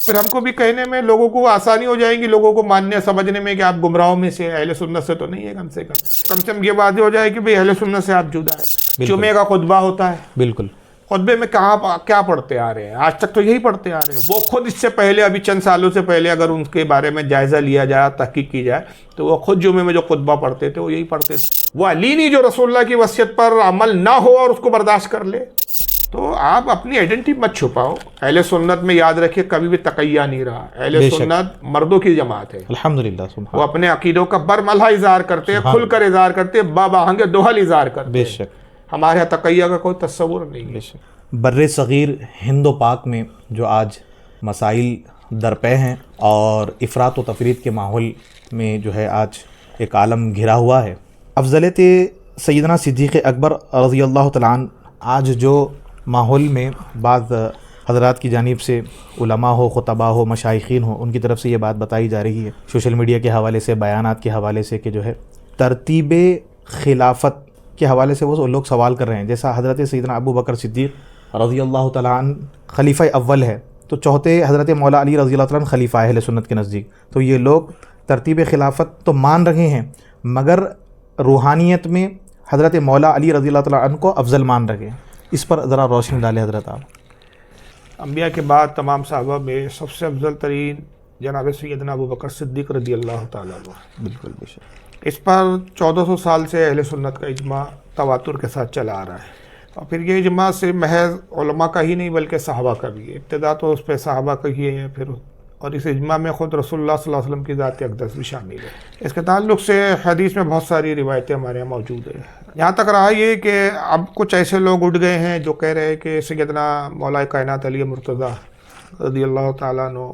پھر ہم کو بھی کہنے میں لوگوں کو آسانی ہو جائے گی، لوگوں کو ماننے سمجھنے میں کہ آپ گمراہوں میں سے اہل سنت سے تو نہیں ہے، کم سے کم یہ بات ہو جائے کہ بھئی اہل سنت سے آپ جدا ہے۔ جمعے کا خطبہ ہوتا ہے، بالکل، خطبے میں کیا پڑھتے آ رہے ہیں؟ آج تک تو یہی پڑھتے آ رہے ہیں۔ وہ خود اس سے پہلے ابھی چند سالوں سے پہلے اگر ان کے بارے میں جائزہ لیا جائے، تحقیق کی جائے، تو وہ خود جمعے میں جو خطبہ پڑھتے تھے وہ یہی پڑھتے تھے۔ وہ علی نہیں جو رسول اللہ کی وصیت پر عمل نہ ہو اور اس کو برداشت کر لے۔ تو آپ اپنی آئیڈینٹی مت چھپاؤ۔ اہل سنت میں یاد رکھیے کبھی بھی تقیہ نہیں رہا، اہل سنت مردوں کی جماعت ہے۔ الحمدللہ، وہ اپنے عقیدوں کا برملا اظہار کرتے ہیں، کھل کر اظہار کرتے ہیں، بآہنگ دوہل اظہار کرتے بے ہیں۔ شک، ہمارے یہاں تقیہ کا کوئی تصور نہیں ہے۔ بر صغیر ہند و پاک میں جو آج مسائل درپے ہیں اور افراط و تفریط کے ماحول میں جو ہے آج ایک عالم گھرا ہوا ہے، افضلیت سیدنا صدیق اکبر رضی اللہ تعالیٰ عنہ آج جو ماحول میں بعض حضرات کی جانب سے علماء ہو، خطباء ہو، مشائخین ہو، ان کی طرف سے یہ بات بتائی جا رہی ہے سوشل میڈیا کے حوالے سے، بیانات کے حوالے سے، کہ جو ہے ترتیب خلافت کے حوالے سے وہ لوگ سوال کر رہے ہیں۔ جیسا حضرت سیدنا ابو بکر صدیق رضی اللہ تعالیٰ عنہ خلیفہ اول ہے، تو چوتھے حضرت مولا علی رضی اللہ تعالیٰ عنہ خلیفہ اہل سنت کے نزدیک، تو یہ لوگ ترتیب خلافت تو مان رہے ہیں مگر روحانیت میں حضرت مولا علی رضی اللہ تعالیٰ عنہ کو افضل مان رہے ہیں۔ اس پر ذرا روشنی ڈالیں حضرت آپ۔ انبیاء کے بعد تمام صحابہ میں سب سے افضل ترین جناب سیدنا ابو بکر صدیق رضی اللہ تعالیٰ عنہ۔ بالکل بے شک، اس پر 1400 سال سے اہل سنت کا اجماع تواتر کے ساتھ چلا آ رہا ہے، اور پھر یہ اجماع سے محض علماء کا ہی نہیں بلکہ صحابہ کا بھی ہے۔ ابتدا تو اس پہ صحابہ کا ہی ہے، پھر اور اس اجماع میں خود رسول اللہ صلی اللہ علیہ وسلم کی ذات اقدس بھی شامل ہے۔ اس کے تعلق سے حدیث میں بہت ساری روایتیں ہمارے یہاں موجود ہیں۔ یہاں تک رہا یہ کہ اب کچھ ایسے لوگ اٹھ گئے ہیں جو کہہ رہے ہیں کہ سیدنا مولا کائنات علی مرتضیٰ رضی اللہ تعالیٰ عنہ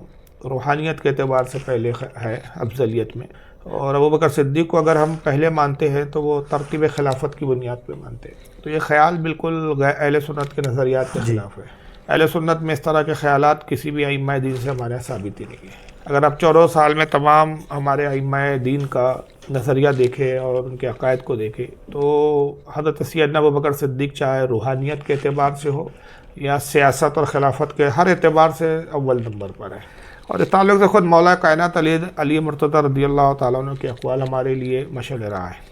روحانیت کے اعتبار سے پہلے ہے افضلیت میں، اور ابو بکر صدیق کو اگر ہم پہلے مانتے ہیں تو وہ ترتیب خلافت کی بنیاد پہ مانتے ہیں۔ تو یہ خیال بالکل اہل سنت کے نظریات کے خلاف ہے۔ اہل سنت میں اس طرح کے خیالات کسی بھی ائمہ دین سے ہمارے یہاں ثابت ہی نہیں ہے۔ اگر آپ 14 سال میں تمام ہمارے ائمہ دین کا نظریہ دیکھیں اور ان کے عقائد کو دیکھیں تو حضرت سیدنا ابو بکر صدیق چاہے روحانیت کے اعتبار سے ہو یا سیاست اور خلافت کے ہر اعتبار سے اول نمبر پر ہے۔ اور اس تعلق سے خود مولا کائنات علی مرتضیٰ رضی اللہ تعالیٰ عنہ کے اقوال ہمارے لیے مشعل راہ ہے۔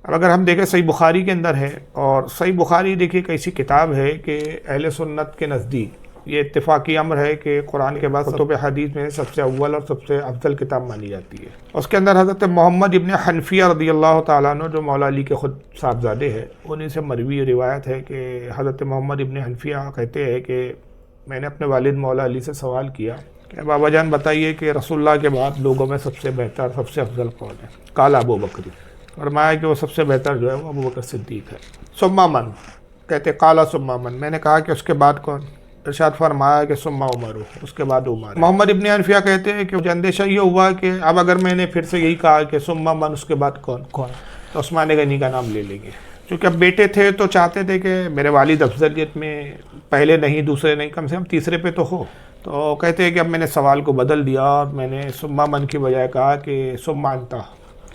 اب اگر ہم دیکھیں صحیح بخاری کے اندر ہے، اور صحیح بخاری دیکھیے ایک ایسی کتاب ہے کہ اہل سنت کے نزدیک یہ اتفاقی امر ہے کہ قرآن کے بعد کتب حدیث میں سب سے اول اور سب سے افضل کتاب مانی جاتی ہے۔ اس کے اندر حضرت محمد ابن حنفیہ رضی اللہ تعالیٰ عنہ جو مولا علی کے خود صاحبزادے ہیں، انہیں سے مروی روایت ہے کہ حضرت محمد ابن حنفیہ کہتے ہیں کہ میں نے اپنے والد مولا علی سے سوال کیا کہ بابا جان بتائیے کہ رسول اللہ کے بعد لوگوں میں سب سے بہتر، سب سے افضل کون ہے؟ قال ابو بکر، فرمایا کہ وہ سب سے بہتر جو ہے وہ ابو بکر صدیق ہے۔ ثم من، کہتے قال ثم من، میں نے کہا کہ اس کے بعد کون؟ ارشاد فرمایا کہ ثم عمر، اس کے بعد عمر۔ محمد ابن حنفیہ کہتے ہیں کہ مجھے اندیشہ یہ ہوا کہ اب اگر میں نے پھر سے یہی کہا کہ ثم من اس کے بعد کون تو عثمان غنی کا نام لے لیں گے، چونکہ اب بیٹے تھے تو چاہتے تھے کہ میرے والد افضلیت میں پہلے نہیں، دوسرے نہیں، کم سے کم تیسرے پہ تو ہو۔ تو کہتے ہیں کہ اب میں نے سوال کو بدل دیا اور میں نے ثم من کی بجائے کہا کہ ثم انت،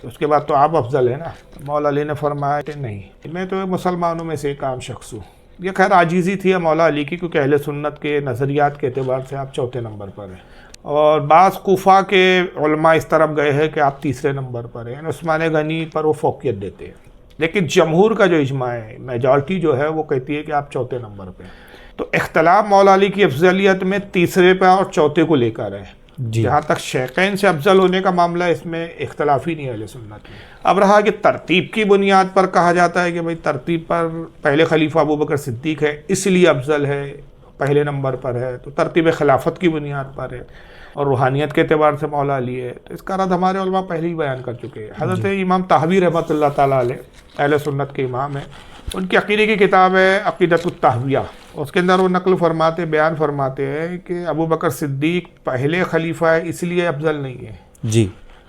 اس کے بعد تو آپ افضل ہے نا۔ مولا علی نے فرمایا کہ نہیں، میں تو مسلمانوں میں سے ایک عام شخص ہوں۔ یہ خیر عاجزی تھی مولا علی کی، کیونکہ اہل سنت کے نظریات کے اعتبار سے آپ چوتھے نمبر پر ہیں، اور بعض کوفہ کے علماء اس طرف گئے ہیں کہ آپ تیسرے نمبر پر ہیں، یعنی عثمان غنی پر وہ فوقیت دیتے ہیں۔ لیکن جمہور کا جو اجماع ہے، میجارٹی جو ہے وہ کہتی ہے کہ آپ چوتھے نمبر پہ ہیں۔ تو اختلاف مولا علی کی افضلیت میں تیسرے پہ اور چوتھے کو لے کر ہے۔ جہاں تک شیخین سے افضل ہونے کا معاملہ اس میں اختلاف ہی نہیں ہے اہل سنت میں۔ اب رہا کہ ترتیب کی بنیاد پر کہا جاتا ہے کہ بھئی ترتیب پر پہلے خلیفہ ابو بکر صدیق ہے اس لیے افضل ہے، پہلے نمبر پر ہے، تو ترتیب خلافت کی بنیاد پر ہے، اور روحانیت کے اعتبار سے مولا علی ہے، تو اس کا رد ہمارے علماء پہلے ہی بیان کر چکے ہیں۔ حضرت امام طحاوی رحمۃ اللہ تعالیٰ علیہ اہل سنت کے امام ہیں، ان کی عقیدے کی کتاب ہے عقیدۃ الطحاویہ، اس کے اندر وہ نقل فرماتے، بیان فرماتے ہیں کہ ابو بکر صدیق پہلے خلیفہ ہے اس لیے افضل نہیں ہے، جی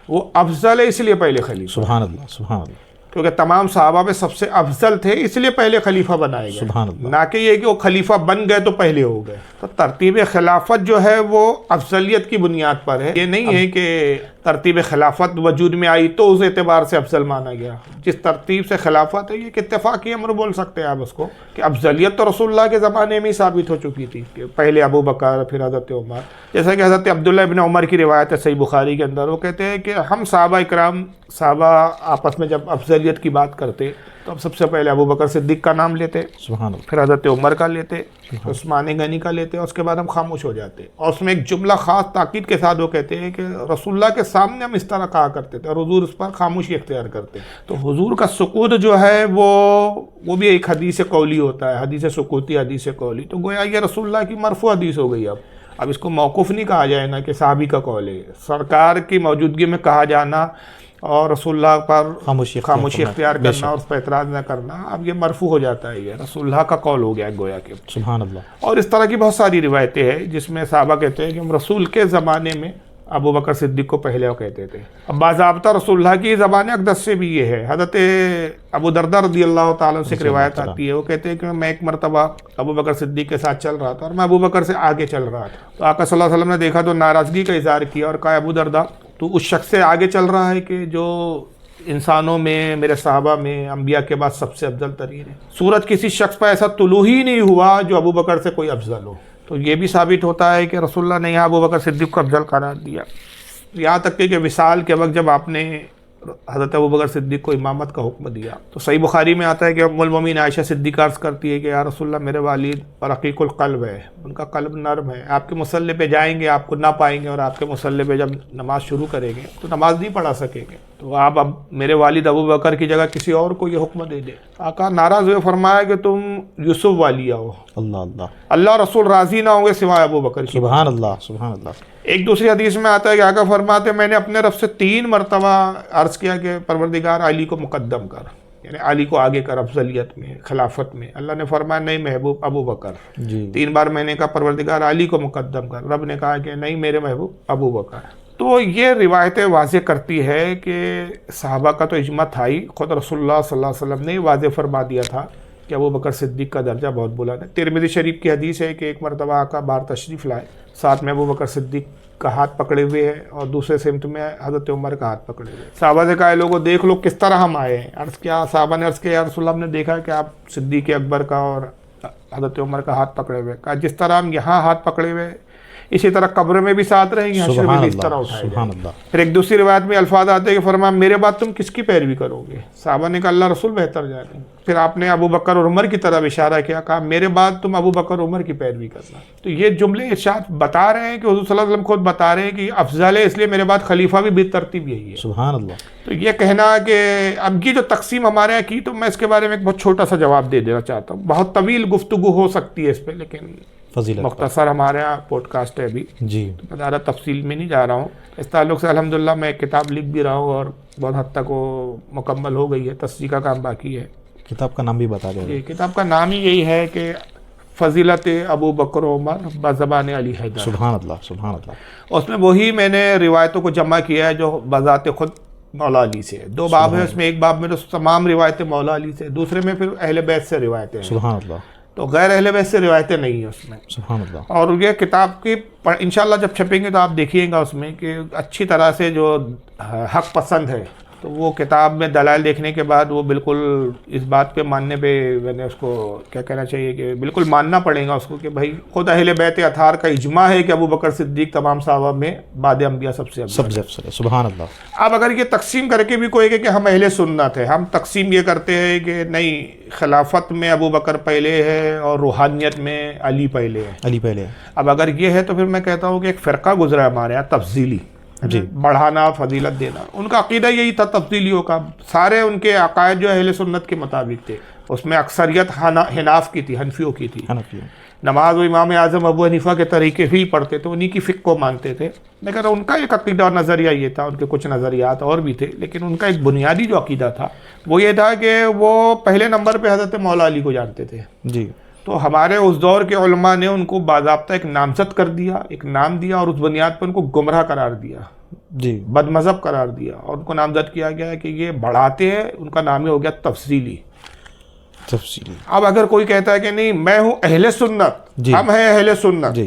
وہ افضل ہے اس لیے پہلے خلیفہ، سبحان اللہ، سبحان اللہ، کیونکہ تمام صحابہ میں سب سے افضل تھے اس لیے پہلے خلیفہ بنائے گئے، سبحان اللہ، نہ کہ یہ کہ وہ خلیفہ بن گئے تو پہلے ہو گئے۔ تو ترتیب خلافت جو ہے وہ افضلیت کی بنیاد پر ہے، یہ نہیں ہے کہ ترتیب خلافت وجود میں آئی تو اس اعتبار سے افضل مانا گیا. جس ترتیب سے خلافت ہے یہ ایک اتفاقی امر بول سکتے ہیں آپ اس کو, کہ افضلیت تو رسول اللہ کے زمانے میں ہی ثابت ہو چکی تھی کہ پہلے ابو بکر پھر حضرت عمر. جیسا کہ حضرت عبداللہ ابن عمر کی روایت ہے صحیح بخاری کے اندر, وہ کہتے ہیں کہ ہم صحابہ آپس میں جب افضلیت کی بات کرتے تو ہم سب سے پہلے ابو بکر صدیق کا نام لیتے, سبحان اللہ, پھر حضرت عمر کا لیتے, عثمان غنی کا لیتے, اور اس کے بعد ہم خاموش ہو جاتے. اور اس میں ایک جملہ خاص تاکید کے ساتھ وہ کہتے ہیں کہ رسول اللہ کے سامنے ہم اس طرح کہا کرتے تھے اور حضور اس پر خاموشی اختیار کرتے. تو حضور کا سکوت جو ہے وہ بھی ایک حدیث قولی ہوتا ہے, حدیث سکوتی, حدیث قولی. تو گویا یہ رسول اللہ کی مرفوع حدیث ہو گئی. اب اس کو موقوف نہیں کہا جائے گا کہ صحابی کا قول ہے. سرکار کی موجودگی میں کہا جانا اور رسول اللہ پر خاموشی اختیار کرنا اور اس پر اعتراض نہ کرنا, اب یہ مرفوع ہو جاتا ہے, یہ رسول اللہ کا قول ہو گیا گویا کہ. سبحان اللہ. اور اس طرح کی بہت ساری روایتیں ہیں جس میں صحابہ کہتے ہیں کہ ہم رسول کے زمانے میں ابو بکر صدیق کو پہلے وہ کہتے تھے. اب باضابطہ رسول اللہ کی زبان اقدس سے بھی یہ ہے. حضرت ابو دردہ رضی اللہ تعالیٰ سے ایک روایت آتی ہے, وہ کہتے ہیں کہ میں ایک مرتبہ ابو بکر صدیق کے ساتھ چل رہا تھا اور میں ابو بکر سے آگے چل رہا تھا. تو آقا صلی اللہ علیہ وسلم نے دیکھا تو ناراضگی کا اظہار کیا اور کہا ابو دردہ تو اس شخص سے آگے چل رہا ہے کہ جو انسانوں میں, میرے صحابہ میں, انبیاء کے بعد سب سے افضل ترین ہے. سورج کسی شخص پر ایسا طلوع ہی نہیں ہوا جو ابو بکر سے کوئی افضل ہو. تو یہ بھی ثابت ہوتا ہے کہ رسول اللہ نے یہاں ابو بکر صدیق کو افضل قرار دیا. یہاں تک کہ وصال کے وقت جب آپ نے حضرت ابو بکر صدیق کو امامت کا حکم دیا تو صحیح بخاری میں آتا ہے کہ ام المومنین عائشہ صدیقہ عرض کرتی ہے کہ یا رسول اللہ میرے والد رقیق القلب ہے, ان کا قلب نرم ہے, آپ کے مصلی پہ جائیں گے آپ کو نہ پائیں گے اور آپ کے مصلی پہ جب نماز شروع کریں گے تو نماز نہیں پڑھا سکیں گے, تو آپ اب میرے والد ابو بکر کی جگہ کسی اور کو یہ حکم دے دیں. آقا ناراض ہوئے فرمایا کہ تم یوسف والی آؤ, اللہ رسول راضی نہ ہوں گے سوائے ابو بکر کی. سبحان اللہ, سبحان اللہ. ایک دوسری حدیث میں آتا ہے کہ آقا فرماتے میں نے اپنے رب سے 3 مرتبہ عرض کیا کہ پروردگار علی کو مقدم کر, یعنی علی کو آگے کر افضلیت میں, خلافت میں. اللہ نے فرمایا نہیں محبوب ابو بکر. 3 بار میں نے کہا پروردگار علی کو مقدم کر, رب نے کہا کہ نہیں میرے محبوب ابو بکر. تو یہ روایتیں واضح کرتی ہے کہ صحابہ کا تو اجماع تھا ہی, خود رسول اللہ صلی اللہ علیہ وسلم نے واضح فرما دیا تھا کہ ابو بکر صدیق کا درجہ بہت بلند ہے. ترمذی شریف کی حدیث ہے کہ ایک مرتبہ آقا باہر تشریف لائے, ساتھ میں ابو بکر صدیق کا ہاتھ پکڑے ہوئے ہے اور دوسرے سمت میں حضرت عمر کا ہاتھ پکڑے ہوئے. صحابہ سے کہا لوگوں دیکھ لو کس طرح ہم آئے ہیں. عرض کیا صحابہ نے عرض کیا یا رسول اللہ ہم نے دیکھا کہ آپ صدیق اکبر کا اور حضرت عمر کا ہاتھ پکڑے ہوئے. کہا جس طرح ہم یہاں ہاتھ پکڑے ہوئے اسی طرح قبر میں بھی ساتھ رہیں گے, حشر میں بھی اس طرح اٹھائے جائیں گے. پھر ایک دوسری روایت میں الفاظ آتے ہیں کہ فرمایا میرے بعد تم کس کی پیروی کرو گے. صحابہ نے کہا اللہ رسول بہتر جانے. پھر آپ نے ابو بکر اور عمر کی طرف اشارہ کیا, کہا میرے بعد تم ابو بکر اور عمر کی پیروی کرنا. تو یہ جملے ارشاد بتا رہے ہیں کہ حضور صلی اللہ علیہ وسلم خود بتا رہے ہیں کہ افضل ہے, اس لیے میرے بعد خلیفہ بھی ترتیب یہی ہے. سبحان اللہ. تو یہ کہنا کہ اب کی جو تقسیم ہمارے یہاں کی, تو میں اس کے بارے میں ایک بہت چھوٹا سا جواب دے دینا چاہتا ہوں. بہت طویل گفتگو ہو سکتی ہے اس پہ, لیکن مختصر ہمارے یہاں پوڈ کاسٹ ہے ابھی, تو زیادہ تفصیل میں نہیں جا رہا ہوں. اس تعلق سے الحمدللہ میں کتاب لکھ بھی رہا ہوں اور بہت حد تک وہ مکمل ہو گئی ہے, تصدیق کا کام باقی ہے. کتاب کا نام بھی بتا دیں. یہ کتاب کا نام ہی یہی ہے کہ فضیلت ابو بکر و عمر بزبان علی حیدر. سبحان اللہ, سبحان اللہ. اس میں وہی میں نے روایتوں کو جمع کیا ہے جو بذات خود مولا علی سے. 2 باب ہیں اس میں, ایک باب میں تو تمام روایتیں مولا علی سے, دوسرے میں پھر اہل بیت سے روایتیں ہیں. سبحان اللہ. تو غیر اہل بیت سے روایتیں نہیں ہیں اس میں. سبحان اللہ. اور یہ کتاب کی انشاءاللہ جب چھپیں گے تو آپ دیکھیے گا اس میں کہ اچھی طرح سے جو حق پسند ہے تو وہ کتاب میں دلائل دیکھنے کے بعد وہ بالکل اس بات پہ ماننے پہ میں نے اس کو کیا کہنا چاہیے کہ بالکل ماننا پڑے گا اس کو کہ بھائی خود اہل بیت اطہار کا اجماع ہے کہ ابو بکر صدیق تمام صحابہ میں بعد انبیاء سب سے افضل ہے. سبحان اللہ. اب اگر یہ تقسیم کر کے بھی کوئی کہ ہم اہل سنت ہے, ہم تقسیم یہ کرتے ہیں کہ نہیں خلافت میں ابو بکر پہلے ہے اور روحانیت میں علی پہلے ہے, علی پہلے. اب اگر یہ ہے تو پھر میں کہتا ہوں کہ ایک فرقہ گزرا ہے ہمارے یہاں تفضیلی, بڑھانا فضیلت دینا. ان کا عقیدہ یہی تھا تفضیلیوں کا, سارے ان کے عقائد جو اہل سنت کے مطابق تھے. اس میں اکثریت حناف کی تھی, حنفیوں کی تھی. نماز و امام اعظم ابو حنیفہ کے طریقے ہی پڑھتے تھے, انہی کی فقہ کو مانتے تھے. لیکن ان کا ایک عقیدہ اور نظریہ یہ تھا, ان کے کچھ نظریات اور بھی تھے, لیکن ان کا ایک بنیادی جو عقیدہ تھا وہ یہ تھا کہ وہ پہلے نمبر پہ حضرت مولا علی کو جانتے تھے. تو ہمارے اس دور کے علماء نے ان کو باضابطہ ایک نامزد کر دیا, ایک نام دیا, اور اس بنیاد پر ان کو گمراہ قرار دیا, بد مذہب قرار دیا, اور ان کو نامزد کیا گیا کہ یہ بڑھاتے ہیں. ان کا نام ہی ہو گیا تفصیلی. اب اگر کوئی کہتا ہے کہ نہیں میں ہوں اہل سنت, ہم ہیں اہل سنت,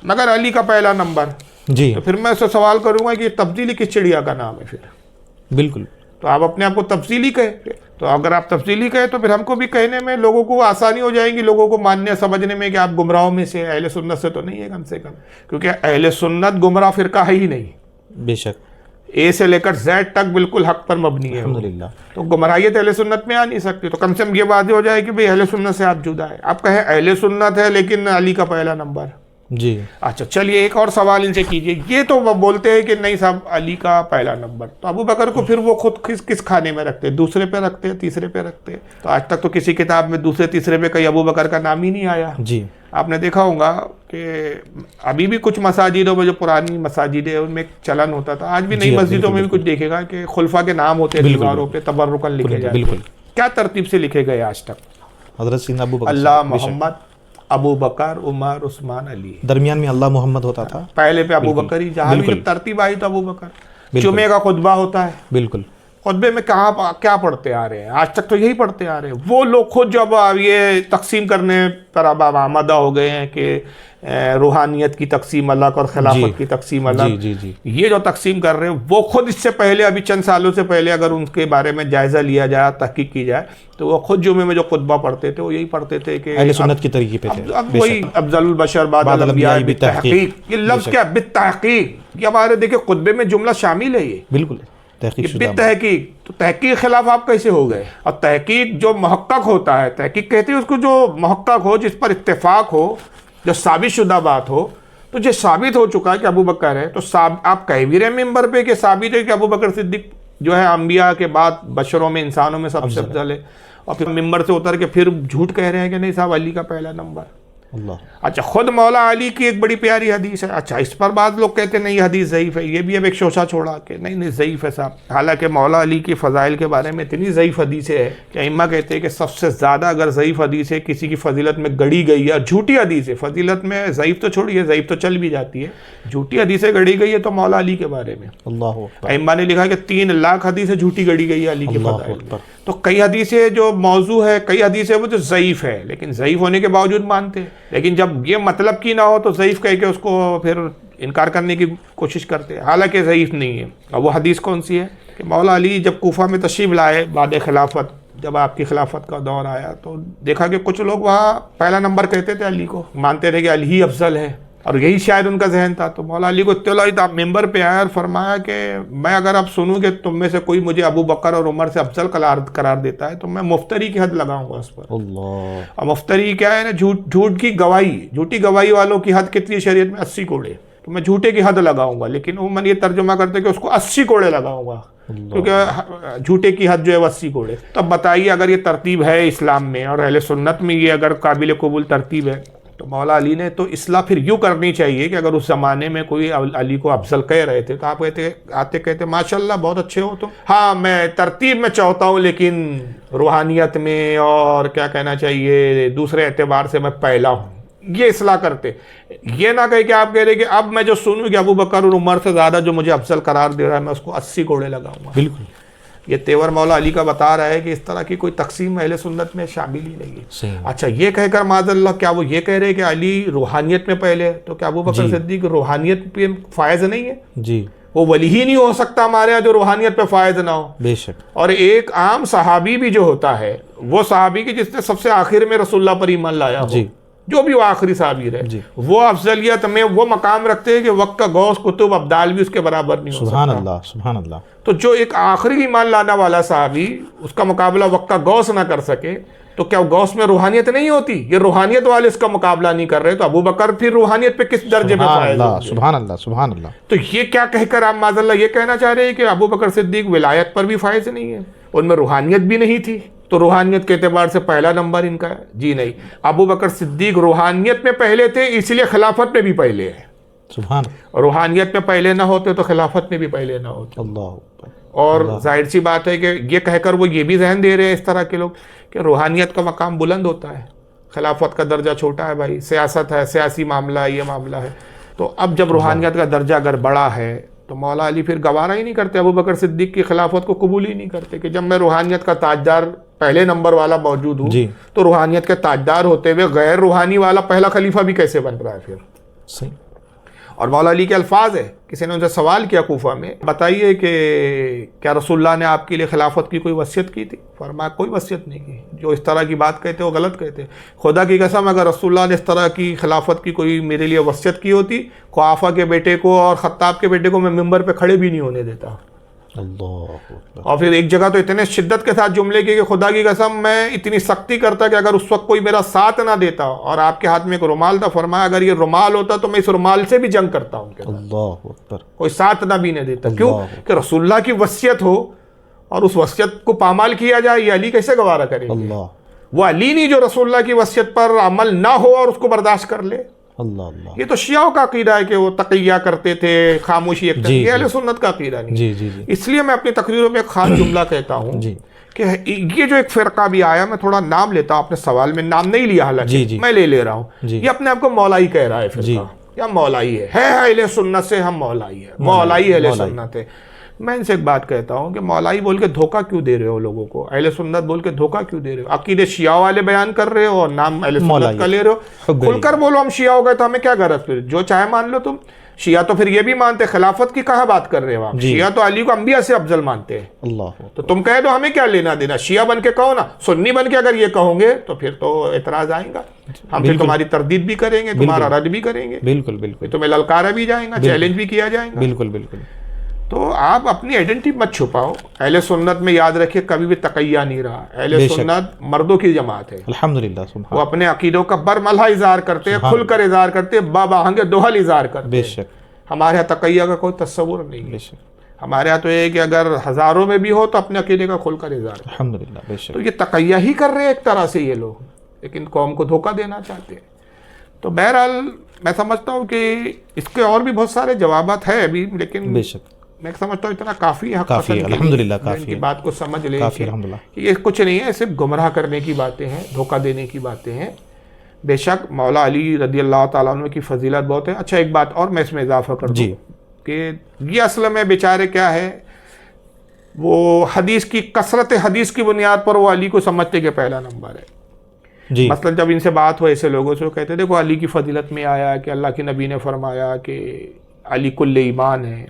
مگر علی کا پہلا نمبر, جی تو پھر میں اس سے سوال کروں گا کہ یہ تبدیلی کس چڑیا کا نام ہے پھر؟ بالکل. تو آپ اپنے آپ کو تفصیلی کہیں. تو اگر آپ تفصیلی کہیں تو پھر ہم کو بھی کہنے میں لوگوں کو آسانی ہو جائے گی، لوگوں کو ماننے سمجھنے میں کہ آپ گمراہوں میں سے، اہل سنت سے تو نہیں ہے کم سے کم، کیونکہ اہل سنت گمراہ فرقہ ہے ہی نہیں. بے شک. اے سے لے کر زیڈ تک بالکل حق پر مبنی ہے. الحمدللہ. تو گمراہیت اہل سنت میں آ نہیں سکتی. تو کم سے کم یہ بات ہو جائے کہ بھئی اہل سنت سے آپ جدا ہے. آپ کہیں اہل سنت ہے لیکن علی کا پہلا نمبر. جی. اچھا چلیے ایک اور سوال ان سے کیجئے. یہ تو وہ بولتے ہیں کہ نہیں صاحب علی کا پہلا نمبر، تو ابو بکر کو پھر وہ خود کس کھانے میں رکھتے ہیں؟ دوسرے پہ رکھتے ہیں، تیسرے پہ رکھتے ہیں؟ تو آج تک تو کسی کتاب میں دوسرے تیسرے پہ کہیں ابو بکر کا نام ہی نہیں آیا. جی. آپ نے دیکھا ہوگا کہ ابھی بھی کچھ مساجدوں میں جو پرانی مساجد ہے ان میں ایک چلن ہوتا تھا، آج بھی نئی مسجدوں میں بھی کچھ دیکھے گا کہ خلفاء کے نام ہوتے ہیں دیواروں پہ، تبرکن لکھے جاتے ہیں. کیا ترتیب سے لکھے گئے آج تک؟ حضرت سیدنا ابو بکر، اللہ محمد، ابو بکر، عمر، عثمان، علی. درمیان میں اللہ محمد ہوتا تھا. پہلے پہ ابو بکر ہی، جہاں بھی جب ترتیب آئی تو ابو بکر. جمعے کا خطبہ ہوتا ہے، بالکل. خطبے میں کیا پڑھتے آ رہے ہیں؟ آج تک تو یہی پڑھتے آ رہے ہیں. وہ لوگ خود جب یہ تقسیم کرنے پر اب آمادہ ہو گئے ہیں کہ روحانیت کی تقسیم الگ اور خلافت کی تقسیم الگ، یہ جو تقسیم کر رہے ہیں وہ خود اس سے پہلے، ابھی چند سالوں سے پہلے اگر ان کے بارے میں جائزہ لیا جائے، تحقیق کی جائے، تو وہ خود جمعے میں جو خطبہ پڑھتے تھے وہ یہی پڑھتے تھے کہ اہل سنت کی طریقے پہ تھے. اب وہی افضل البشر بعد الانبیاء بالتحقیق. یہ لفظ کیا بالتحقیق؟ یہ ہمارے دیکھیں خطبے میں جملہ شامل ہے. یہ بالکل بالتحقیق. تو تحقیق خلاف آپ کیسے ہو گئے؟ اور تحقیق جو محقق ہوتا ہے، تحقیق کہتے ہیں اس کو جو محقق ہو، جس پر اتفاق ہو، جو ثابت شدہ بات ہو. تو جو ثابت ہو چکا ہے کہ ابو بکر ہے، تو آپ کہہ بھی رہے ممبر پہ کہ ثابت ہے کہ ابو بکر صدیق جو ہے انبیاء کے بعد بشروں میں، انسانوں میں سب سے افضل ہے، اور پھر ممبر سے اتر کے پھر جھوٹ کہہ رہے ہیں کہ نہیں صاحب علی کا پہلا نمبر. اللہ. اچھا خود مولا علی کی ایک بڑی پیاری حدیث ہے. اچھا اس پر بعض لوگ کہتے ہیں نہیں حدیث ضعیف ہے. یہ بھی اب ایک شوشہ چھوڑا کہ نہیں ضعیف ہے صاحب. حالانکہ مولا علی کی فضائل کے بارے میں اتنی ضعیف حدیثیں ہے کہ ائمہ کہتے ہیں کہ سب سے زیادہ اگر ضعیف حدیث ہے کسی کی فضیلت میں گڑی گئی ہے، اور جھوٹی حدیث ہے، فضیلت میں ضعیف تو چھوڑیے، ضعیف تو چل بھی جاتی ہے، جھوٹی حدیثیں گڑی گئی ہے تو مولا علی کے بارے میں اللہ. ائمہ نے لکھا کہ 3 لاکھ حدیثیں جھوٹی گڑی گئی ہے علی کے فضائل میں. تو کئی حدیثیں جو موضوع ہے، کئی حدیثیں وہ جو ضعیف ہے، لیکن ضعیف ہونے کے باوجود مانتے ہیں. لیکن جب یہ مطلب کی نہ ہو تو ضعیف کہہ کے اس کو پھر انکار کرنے کی کوشش کرتے ہیں، حالانکہ ضعیف نہیں ہے. اور وہ حدیث کون سی ہے کہ مولا علی جب کوفہ میں تشریف لائے بعد خلافت، جب آپ کی خلافت کا دور آیا تو دیکھا کہ کچھ لوگ وہاں پہلا نمبر کہتے تھے علی کو، مانتے تھے کہ علی ہی افضل ہے، اور یہی شاید ان کا ذہن تھا. تو مولا علی کو اطلاع آپ ممبر پہ آیا اور فرمایا کہ میں اگر اب سنوں کہ تم میں سے کوئی مجھے ابو بکر اور عمر سے افضل قرار دیتا ہے تو میں مفتری کی حد لگاؤں گا اس پر. اللہ. اور مفتری کیا ہے نا؟ جھوٹ کی گواہی. جھوٹی گواہی والوں کی حد کتنی شریعت میں؟ 80 کوڑے. تو میں جھوٹے کی حد لگاؤں گا، لیکن عموماً یہ ترجمہ کرتے کہ اس کو 80 کوڑے لگاؤں گا، کیونکہ جھوٹے کی حد جو ہے وہ 80 کوڑے. تو اب بتائیے اگر یہ ترتیب ہے اسلام میں اور اہل سنت میں یہ اگر قابل قبول ترتیب ہے، تو مولا علی نے تو اصلاح پھر یوں کرنی چاہیے کہ اگر اس زمانے میں کوئی علی کو افضل کہہ رہے تھے تو آپ کہتے ماشاءاللہ بہت اچھے ہو. تو ہاں میں ترتیب میں چاہتا ہوں، لیکن روحانیت میں اور کیا کہنا چاہیے دوسرے اعتبار سے میں پہلا ہوں. یہ اصلاح کرتے. یہ نہ کہے کہ آپ کہہ رہے کہ اب میں جو سنوں کہ ابو بکر اور عمر سے زیادہ جو مجھے افضل قرار دے رہا ہے میں اس کو 80 کوڑے لگاؤں گا. بالکل. یہ تیور مولا علی کا بتا رہا ہے کہ اس طرح کی کوئی تقسیم اہل سنت میں شامل ہی نہیں ہے. اچھا یہ کہہ کر معاذ اللہ کیا وہ یہ کہہ رہے کہ علی روحانیت میں پہلے ہے؟ تو کیا ابو بکر صدیق روحانیت پہ فائز نہیں ہے؟ جی. وہ ولی ہی نہیں ہو سکتا ہمارے یہاں جو روحانیت پہ فائز نہ ہو. بے شک. اور ایک عام صحابی بھی جو ہوتا ہے وہ صحابی کی جس نے سب سے آخر میں رسول اللہ پر ایمان لایا ہو، جو بھی وہ آخری صحابی رہے، وہ افضلیت میں وہ مقام رکھتے ہیں کہ وقت کا غوث کتب ابدال بھی اس کے برابر نہیں ہو سکتا. سبحان اللہ سبحان اللہ. تو جو ایک آخری ایمان لانا والا صحابی اس کا مقابلہ وقت کا غوث نہ کر سکے تو کیا غوث میں روحانیت نہیں ہوتی؟ یہ روحانیت والے اس کا مقابلہ نہیں کر رہے تو ابو بکر پھر روحانیت پہ کس درجے میں فائز ہوں گے؟ سبحان اللہ سبحان اللہ. تو یہ کیا کہہ کر آپ معاذ اللہ یہ کہنا چاہ رہے ہیں کہ ابو بکر صدیق ولایت پر بھی فائز نہیں ہے، ان میں روحانیت بھی نہیں تھی تو روحانیت کے اعتبار سے پہلا نمبر ان کا ہے؟ جی نہیں، ابو بکر صدیق روحانیت میں پہلے تھے اس لیے خلافت میں بھی پہلے ہے. سبحان. روحانیت میں پہلے نہ ہوتے تو خلافت میں بھی پہلے نہ ہوتے. اللہ. اور ظاہر سی بات ہے کہ یہ کہہ کر وہ یہ بھی ذہن دے رہے ہیں اس طرح کے لوگ کہ روحانیت کا مقام بلند ہوتا ہے، خلافت کا درجہ چھوٹا ہے. بھائی سیاست ہے، سیاسی معاملہ ہے، یہ معاملہ ہے. تو اب جب روحانیت کا درجہ اگر بڑا ہے تو مولا علی پھر گوارہ ہی نہیں کرتے، ابو بکر صدیق کی خلافت کو قبول ہی نہیں کرتے کہ جب میں روحانیت کا تاجدار پہلے نمبر والا موجود ہوں تو روحانیت کے تاجدار ہوتے ہوئے غیر روحانی والا پہلا خلیفہ بھی کیسے بن رہا ہے پھر؟ صحیح. اور مولا علی کے الفاظ ہے، کسی نے ان سے سوال کیا کوفہ میں، بتائیے کہ کیا رسول اللہ نے آپ کے لیے خلافت کی کوئی وصیت کی تھی؟ فرمایا کوئی وصیت نہیں کی، جو اس طرح کی بات کہتے وہ غلط کہتے، خدا کی قسم اگر رسول اللہ نے اس طرح کی خلافت کی کوئی میرے لیے وصیت کی ہوتی، قحافہ کے بیٹے کو اور خطاب کے بیٹے کو میں ممبر پہ کھڑے بھی نہیں ہونے دیتا۔ اللہ اکبر۔ اور پھر ایک جگہ تو اتنے شدت کے ساتھ جملے کی کہ خدا کی قسم میں اتنی سختی کرتا کہ اگر اس وقت کوئی میرا ساتھ نہ دیتا اور آپ کے ہاتھ میں ایک رومال تھا، فرمایا اگر یہ رومال ہوتا تو میں اس رومال سے بھی جنگ کرتا ہوں، اللہ اکبر۔ کوئی ساتھ نہ بھی نہیں دیتا۔ کیوں کہ رسول اللہ کی وصیت ہو اور اس وصیت کو پامال کیا جائے، یہ علی کیسے گوارا کرے؟ اللہ، وہ علی نہیں جو رسول اللہ کی وصیت پر عمل نہ ہو اور اس کو برداشت کر لے۔ اللہ اللہ۔ یہ تو شیعوں کا عقیدہ ہے کہ وہ تقیہ کرتے تھے، خاموشی اختیار، یہ اہل سنت کا عقیدہ نہیں۔ جی جی جی اس لیے میں اپنی تقریروں میں ایک خاص جملہ کہتا ہوں جی کہ یہ جو ایک فرقہ بھی آیا، میں تھوڑا نام لیتا ہوں، آپ نے سوال میں نام نہیں لیا حالانکہ میں لے رہا ہوں، یہ اپنے آپ کو مولائی کہہ رہا ہے فرقہ، یا مولائی ہے اہل سنت سے ہم مولائی ہے، مولائی اہل سنت ہے۔ میں ان سے ایک بات کہتا ہوں کہ مولائی بول کے دھوکہ کیوں دے رہے ہو لوگوں کو؟ اہل سنت بول کے دھوکہ کیوں دے رہے ہو؟ عقیدے شیعہ والے بیان کر رہے ہو اور نام اہل سنت کا لے رہے ہو۔ کھل کر بولو ہم شیعہ ہو گئے تو ہمیں کیا غرض؟ پھر جو چاہے مان لو تم۔ شیعہ تو پھر یہ بھی مانتے، خلافت کی کہاں بات کر رہے ہو آپ؟ شیعہ تو علی کو انبیاء سے افضل مانتے ہیں۔ اللہ، تو تم کہہ دو ہمیں کیا لینا دینا، شیعہ بن کے کہو نا، سنی بن کے اگر یہ کہو گے تو پھر تو اعتراض آئیں گا، ہم پھر تمہاری تردید بھی کریں گے، تمہارا رد بھی کریں گے، بالکل بالکل، تمہیں للکارا بھی جائیں گا، چیلنج بھی کیا جائے گا۔ بالکل بالکل۔ تو آپ اپنی آئیڈینٹی مت چھپاؤ۔ اہل سنت میں یاد رکھیے کبھی بھی تقیہ نہیں رہا، اہل سنت مردوں کی جماعت ہے، الحمدللہ، سبحان، وہ اپنے عقیدوں کا برملا اظہار کرتے ہیں، کھل کر اظہار کرتے ہیں، بآہنگ دوہل اظہار کرتے بے ہیں۔ شک ہمارے یہاں تقیہ کا کوئی تصور نہیں بے ہے، شک، ہمارے یہاں تو یہ ہے کہ اگر ہزاروں میں بھی ہو تو اپنے عقیدے کا کھل کر اظہار کریں۔ الحمدللہ، بے شک۔ تو یہ تقیہ ہی کر رہے ہیں ایک طرح سے یہ لوگ، لیکن قوم کو دھوکہ دینا چاہتے ہیں۔ تو بہرحال میں سمجھتا ہوں کہ اس کے اور بھی بہت سارے جوابات ہیں ابھی، لیکن بے شک میں سمجھتا ہوں اتنا کافی ہے، حق کافی ہے، پسند کے لیے الحمدللہ جو ان کافی کی ہے، بات کو سمجھ لیں کافی کہ الحمدللہ۔ یہ کچھ نہیں ہے، صرف گمراہ کرنے کی باتیں ہیں، دھوکہ دینے کی باتیں ہیں۔ بے شک مولا علی رضی اللہ تعالیٰ عنہ کی فضیلت بہت ہے۔ اچھا ایک بات اور میں اس میں اضافہ کر دوں کہ یہ اصل میں بیچارے کیا ہے، وہ حدیث کی کثرت حدیث کی بنیاد پر وہ علی کو سمجھتے کہ پہلا نمبر ہے۔ جی مثلا جب ان سے بات ہو ایسے لوگوں سے، وہ کہتے دیکھو علی کی فضیلت میں آیا کہ اللہ کے نبی نے فرمایا کہ علی کل ایمان ہے۔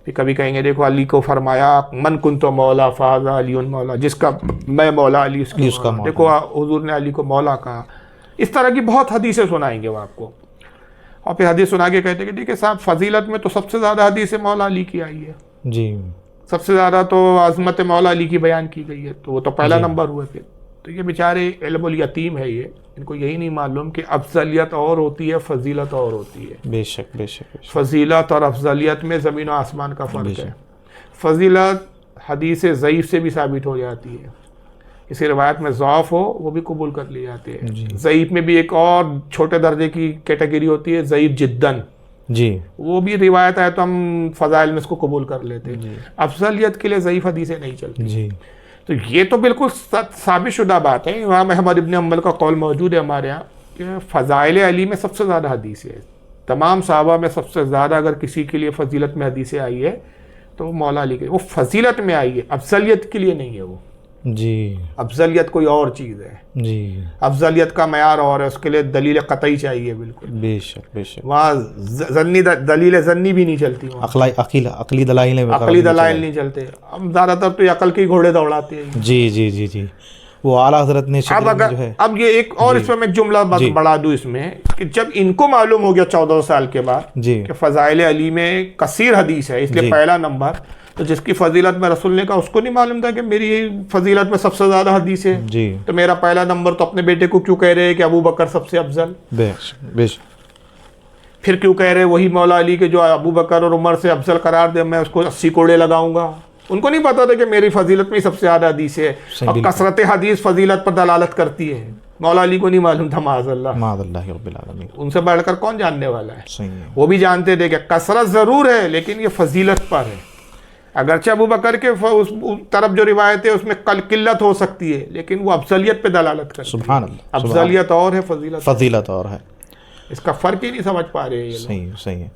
پھر کبھی کہیں گے دیکھو علی کو فرمایا من کنت مولا فہذا علی مولا، جس کا میں مولا علی اس کا مولا۔ دیکھو حضور نے علی کو مولا کہا۔ اس طرح کی بہت حدیثیں سنائیں گے وہ آپ کو، اور پھر حدیث سنا کے کہتے ہیں کہ ٹھیک ہے صاحب، فضیلت میں تو سب سے زیادہ حدیث مولا علی کی آئی ہے، جی، سب سے زیادہ تو عظمت مولا علی کی بیان کی گئی ہے، تو وہ تو پہلا نمبر ہوئے پھر۔ تو یہ بیچارے علم الیتیم ہے، یہ ان کو یہی نہیں معلوم کہ افضلیت اور ہوتی ہے، فضیلت اور ہوتی ہے۔ بے شک بے شک بے شک، فضیلت اور افضلیت میں زمین و آسمان کا فرق ہے۔ فضیلت حدیث ضعیف سے بھی ثابت ہو جاتی ہے، کسی روایت میں ضعف ہو وہ بھی قبول کر لی جاتی ہے۔ ضعیف میں بھی ایک اور چھوٹے درجے کی کیٹیگری ہوتی ہے، ضعیف جداً، جی، وہ بھی روایت ہے تو ہم فضائل میں اس کو قبول کر لیتے ہیں۔ افضلیت کے لیے ضعیف حدیثیں نہیں چلتی۔ جی، تو یہ تو بالکل ثابت شدہ بات ہے، امام احمد ابن حنبل کا قول موجود ہے ہمارے ہاں کہ فضائل علی میں سب سے زیادہ حدیث ہے، تمام صحابہ میں سب سے زیادہ اگر کسی کے لیے فضیلت میں حدیثیں آئی ہے تو وہ مولا علی کے، وہ فضیلت میں آئی ہے، افضلیت کے لیے نہیں ہے وہ۔ جی، افضلیت کوئی اور چیز ہے، جی، افضلیت کا معیار اور ہے، اس کے لیے دلیل قطعی چاہیے بالکل۔ بے شک بے شک، وہاں ظنی دلیل ظنی بھی نہیں چلتی، وہاں عقلی دلائل عقلی دلائل نہیں چلتے، ہم زیادہ تر تو یہ عقل کے گھوڑے دوڑاتے ہیں۔ جی جی جی جی، وہ اعلیٰ حضرت نے اب اگر اب یہ ایک اور اس میں میں جملہ بڑھا دوں اس میں کہ جب ان کو معلوم ہو گیا 14 سال کے بعد جی کہ فضائل علی میں کثیر حدیث ہے، اس لیے پہلا نمبر، تو جس کی فضیلت میں رسول نے کہا اس کو نہیں معلوم تھا کہ میری فضیلت میں سب سے زیادہ حدیث ہے، جی، تو میرا پہلا نمبر تو اپنے بیٹے کو کیوں کہہ رہے ہیں کہ ابو بکر سب سے افضل؟ بے شک بے شک، پھر کیوں کہہ رہے وہی مولا علی کے جو ابو بکر اور عمر سے افضل قرار دے، میں اس کو 80 کوڑے لگاؤں گا؟ ان کو نہیں پتا تھا کہ میری فضیلت میں سب سے زیادہ حدیث ہے، اب کثرت حدیث فضیلت پر دلالت کرتی ہے، مولا علی کو نہیں معلوم تھا، معاذ اللہ، معاذ اللہ رب العالمین، ان سے بڑھ کر کون جاننے والا ہے؟ صحیح ہے، وہ بھی جانتے تھے کہ کثرت ضرور ہے لیکن یہ فضیلت پر ہے، اگرچہ ابو بکر کے اس طرف جو روایت ہے اس میں قلت ہو سکتی ہے لیکن وہ افضلیت پہ دلالت کرتی ہے، سبحان اللہ، افضلیت اور ہے، فضیلت فضیلت اور ہے، اس کا فرق ہی نہیں سمجھ پا رہے یہ لوگ۔ صحیح صحیح ہے۔